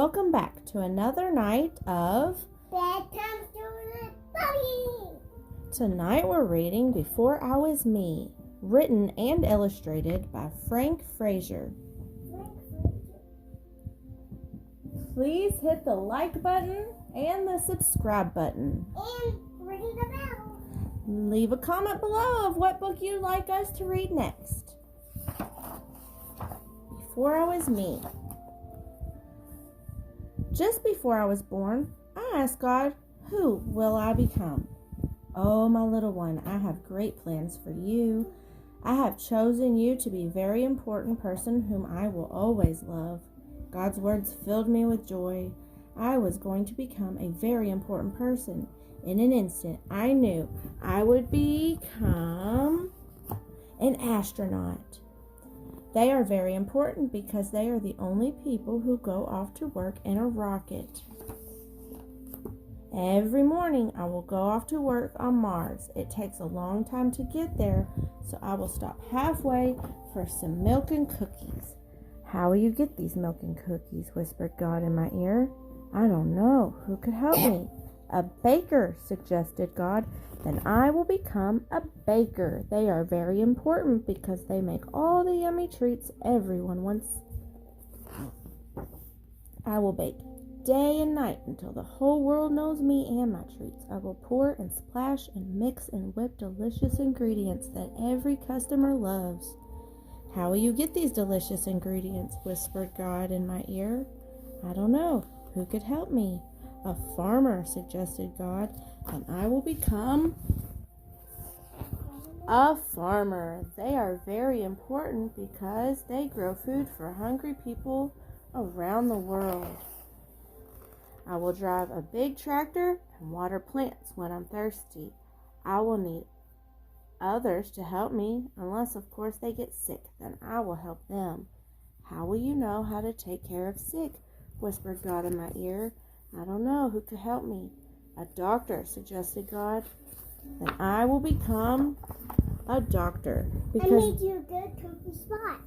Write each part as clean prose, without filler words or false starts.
Welcome back to another night of Bedtime with Bubby. Tonight we're reading Before I Was Me, written and illustrated by Frasier. Please hit the like button and the subscribe button. And ring the bell. Leave a comment below of what book you'd like us to read next. Before I Was Me. Just before I was born, I asked God, who will I become? Oh, my little one, I have great plans for you. I have chosen you to be a very important person whom I will always love. God's words filled me with joy. I was going to become a very important person. In an instant, I knew I would become an astronaut. They are very important because they are the only people who go off to work in a rocket. Every morning I will go off to work on Mars. It takes a long time to get there, so I will stop halfway for some milk and cookies. How will you get these milk and cookies? Whispered God in my ear. I don't know. Who could help me? A baker, suggested God. Then I will become a baker. They are very important because they make all the yummy treats everyone wants. I will bake day and night until the whole world knows me and my treats. I will pour and splash and mix and whip delicious ingredients that every customer loves. How will you get these delicious ingredients? Whispered God in my ear. I don't know. Who could help me? A farmer, suggested God, and I will become a farmer. They are very important because they grow food for hungry people around the world. I will drive a big tractor and water plants when I'm thirsty. I will need others to help me, unless of course they get sick, then I will help them. How will you know how to take care of sick? Whispered God in my ear. I don't know. Who could help me? A doctor, suggested God. Then I will become a doctor. I made you a good comfy spot.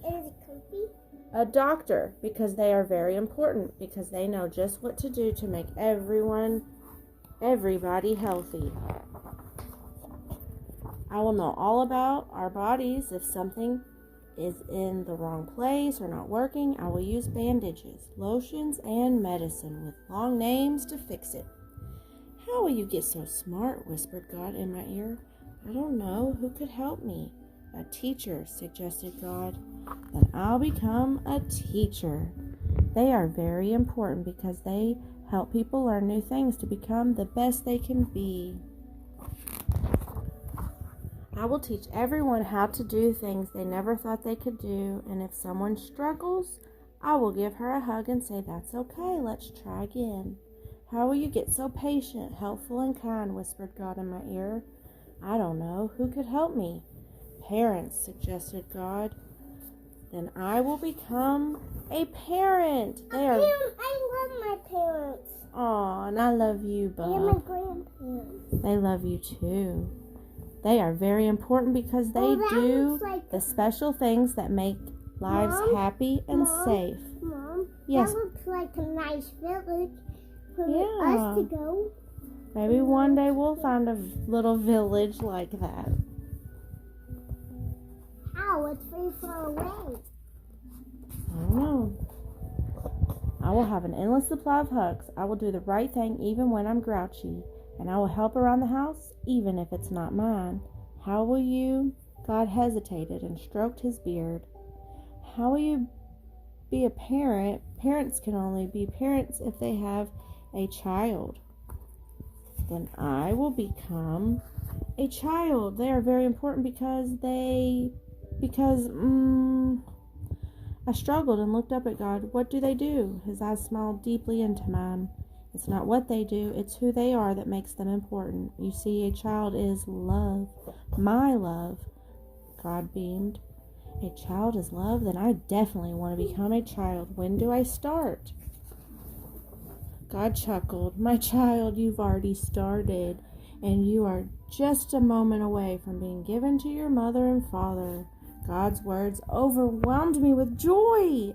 Is it comfy? A doctor, because they are very important, because they know just what to do to make everybody healthy. I will know all about our bodies. If something is in the wrong place or not working, I will use bandages, lotions, and medicine with long names to fix it. How will you get so smart? Whispered God in my ear. I don't know. Who could help me? A teacher, suggested God. Then I'll become a teacher. They are very important because they help people learn new things to become the best they can be. I will teach everyone how to do things they never thought they could do, and if someone struggles, I will give her a hug and say, that's okay, let's try again. How will you get so patient, helpful, and kind? Whispered God in my ear. I don't know. Who could help me? Parents, suggested God. Then I will become a parent. I love my parents. Aw, and I love you, Bub. And my grandparents. They love you too. They are very important because they do the special things that make lives happy and safe. Mom, yes. That looks like a nice village for us to go. Maybe one day we'll find a little village like that. How? It's very far away. I don't know. I will have an endless supply of hugs. I will do the right thing even when I'm grouchy. And I will help around the house, even if it's not mine. How will you? God hesitated and stroked his beard. How will you be a parent? Parents can only be parents if they have a child. Then I will become a child. They are very important because I struggled and looked up at God. What do they do? His eyes smiled deeply into mine. It's not what they do, it's who they are that makes them important. You see, a child is love. My love. God beamed. A child is love? Then I definitely want to become a child. When do I start? God chuckled. My child, you've already started, and you are just a moment away from being given to your mother and father. God's words overwhelmed me with joy.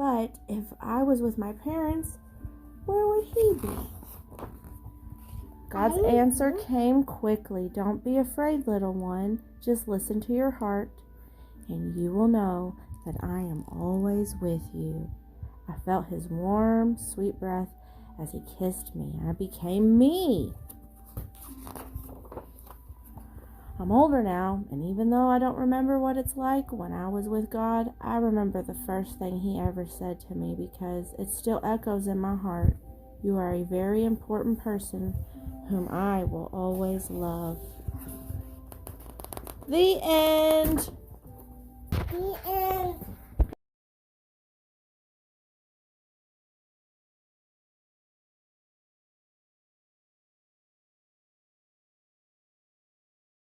But if I was with my parents, where would he be? God's answer came quickly. Don't be afraid, little one. Just listen to your heart, and you will know that I am always with you. I felt his warm, sweet breath as he kissed me. I became me. I'm older now, and even though I don't remember what it's like when I was with God, I remember the first thing he ever said to me because it still echoes in my heart. You are a very important person whom I will always love. The end. The end.